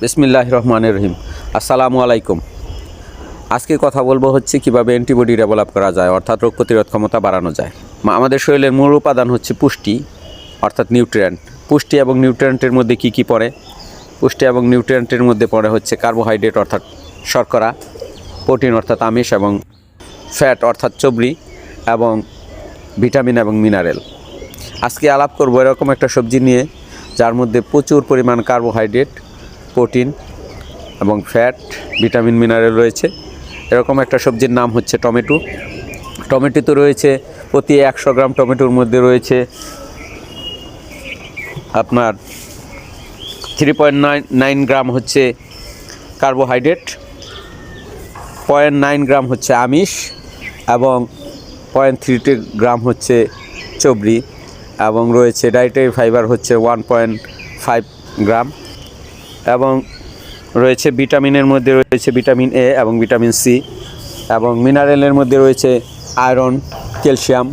বিসমিল্লাহির রহমানির রহিম। আসসালামু আলাইকুম। আজকে কথা বলবো হচ্ছে কিভাবে অ্যান্টিবডি ডেভেলপ করা যায়, অর্থাৎ রোগ প্রতিরোধ ক্ষমতা বাড়ানো যায়। আমাদের শরীরের মূল উপাদান হচ্ছে পুষ্টি, অর্থাৎ নিউট্রিয়েন্ট। পুষ্টি এবং নিউট্রিয়েন্টের মধ্যে কি কি পড়ে? পুষ্টি এবং নিউট্রিয়েন্টের মধ্যে পড়ে হচ্ছে কার্বোহাইড্রেট অর্থাৎ শর্করা, প্রোটিন অর্থাৎ আমিষ, এবং ফ্যাট অর্থাৎ চর্বি, এবং ভিটামিন এবং মিনারেল। আজকে আলাপ করবো এরকম একটা সবজি নিয়ে যার মধ্যে প্রচুর পরিমাণ কার্বোহাইড্রেট, প্রোটিন এবং ফ্যাট, ভিটামিন, মিনারেল রয়েছে। এরকম একটা সবজির নাম হচ্ছে টমেটো। টমেটোতে রয়েছে প্রতি 100 গ্রাম টমেটোর মধ্যে রয়েছে আপনার 3.9 গ্রাম হচ্ছে কার্বোহাইড্রেট, 0.9 গ্রাম হচ্ছে আমিষ, এবং 0.32 গ্রাম হচ্ছে চর্বি, এবং রয়েছে ডায়েটারি ফাইবার হচ্ছে 1.5 গ্রাম, এবং রয়েছে ভিটামিনের মধ্যে রয়েছে ভিটামিন এ এবং ভিটামিন সি, এবং মিনারেলের মধ্যে রয়েছে আয়রন, ক্যালসিয়াম।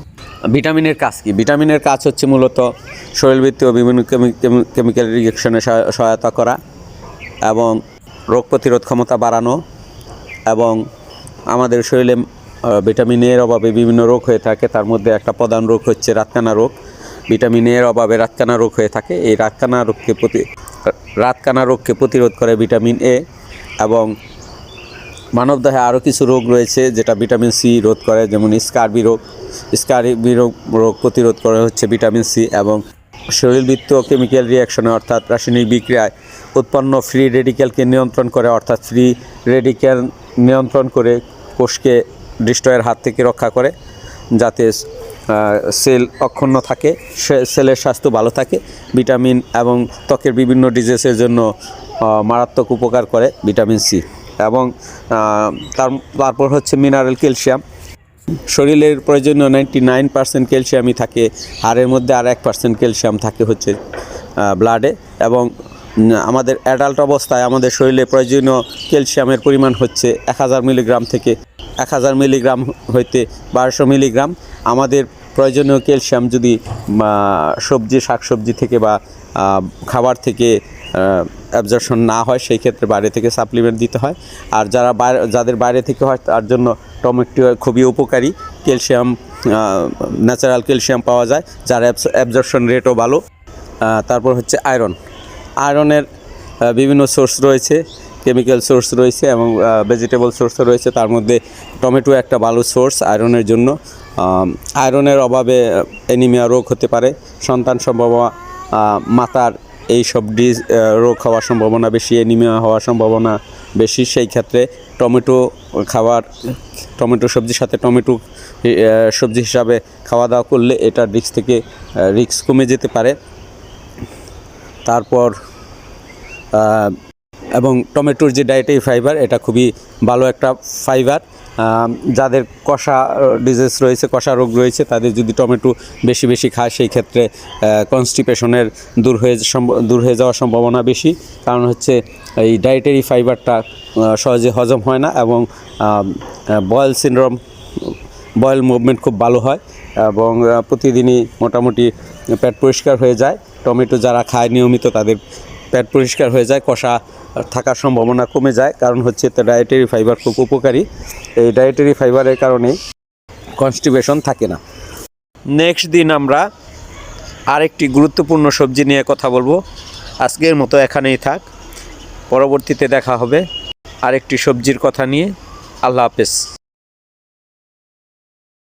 ভিটামিনের কাজ কি? ভিটামিনের কাজ হচ্ছে মূলত শরীরবৃত্তীয় বিভিন্ন কেমিক্যাল রিঅ্যাকশনে সহায়তা করা, এবং রোগ প্রতিরোধ ক্ষমতা বাড়ানো, এবং আমাদের শরীরে ভিটামিন এর অভাবে বিভিন্ন রোগ হয়ে থাকে। তার মধ্যে একটা প্রধান রোগ হচ্ছে রাতকানা রোগ। ভিটামিন এর অভাবে রাতকানা রোগ হয়ে থাকে। এই রাতকানা রোগকে প্রতিরোধ করে ভিটামিন এ। এবং মানবদেহে আরও কিছু রোগ রয়েছে যেটা ভিটামিন সি রোধ করে, যেমন স্কারবি রোগ প্রতিরোধ করে হচ্ছে ভিটামিন সি। এবং শরীরবৃত্তীয় কেমিক্যাল রিঅ্যাকশনে অর্থাৎ রাসায়নিক বিক্রিয়ায় উৎপন্ন ফ্রি রেডিক্যালকে নিয়ন্ত্রণ করে, অর্থাৎ ফ্রি রেডিক্যাল নিয়ন্ত্রণ করে কোষকে ডিস্ট্রয়ের হাত থেকে রক্ষা করে, যাতে সেল অক্ষুণ্ণ থাকে, সেলের স্বাস্থ্য ভালো থাকে। ভিটামিন এবং ত্বকের বিভিন্ন ডিজিজের জন্য মারাত্মক উপকার করে ভিটামিন সি। এবং তারপর হচ্ছে মিনারেল, ক্যালসিয়াম। শরীরের প্রয়োজনীয় 99% ক্যালসিয়ামই থাকে হাড়ের মধ্যে, আর 1% ক্যালসিয়াম থাকে হচ্ছে ব্লাডে। এবং আমাদের অ্যাডাল্ট অবস্থায় আমাদের শরীরে প্রয়োজনীয় ক্যালসিয়ামের পরিমাণ হচ্ছে 1000 মিলিগ্রাম থেকে 1000 মিলিগ্রাম হইতে 1200 মিলিগ্রাম। আমাদের প্রয়োজনীয় ক্যালসিয়াম যদি শাকসবজি থেকে বা খাবার থেকে অ্যাবজর্পশন না হয়, সেই ক্ষেত্রে বাইরে থেকে সাপ্লিমেন্ট দিতে হয়। আর যাদের বাইরে থেকে হয় তার জন্য টমেটো খুবই উপকারী। ক্যালসিয়াম, ন্যাচারাল ক্যালসিয়াম পাওয়া যায়, যার অ্যাবজর্পশন রেটও ভালো। তারপর হচ্ছে আয়রনের বিভিন্ন সোর্স রয়েছে, কেমিক্যাল সোর্স রয়েছে এবং ভেজিটেবল সোর্সও রয়েছে। তার মধ্যে টমেটো একটা ভালো সোর্স আয়রনের জন্য। আয়রনের অভাবে অ্যানিমিয়া রোগ হতে পারে, সন্তান সম্ভাবনা, মাতার এইসব রোগ হওয়ার সম্ভাবনা বেশি, অ্যানিমিয়া হওয়ার সম্ভাবনা বেশি। সেই ক্ষেত্রে টমেটো সবজির সাথে টমেটো সবজি হিসাবে খাওয়া দাওয়া করলে এটার রিস্ক কমে যেতে পারে। তারপর এবং টমেটোর যে ডায়েটারি ফাইবার, এটা খুবই ভালো একটা ফাইবার। যাদের কষা ডিজিজ রয়েছে, কষা রোগ রয়েছে, তাদের যদি টমেটো বেশি বেশি খায়, সেই ক্ষেত্রে কনস্টিপেশনের দূর হয়ে যাওয়ার সম্ভাবনা বেশি। কারণ হচ্ছে এই ডায়েটারি ফাইবারটা সহজে হজম হয় না, এবং বয়েল মুভমেন্ট খুব ভালো হয়, এবং প্রতিদিনই মোটামুটি পেট পরিষ্কার হয়ে যায়। টমেটো যারা খায় নিয়মিত তাদের পেট পরিষ্কার হয়ে যায়, কষা থাকার সম্ভাবনা কমে যায়। কারণ হচ্ছে তো ডায়েটারি ফাইবার খুব উপকারী। এই ডায়েটারি ফাইবারের কারণে কনস্টিপেশন থাকে না। নেক্সট দিন আমরা আরেকটি গুরুত্বপূর্ণ সবজি নিয়ে কথা বলবো। আজকের মতো এখানেই থাক, পরবর্তীতে দেখা হবে আরেকটি সবজির কথা নিয়ে। আল্লাহ হাফেজ।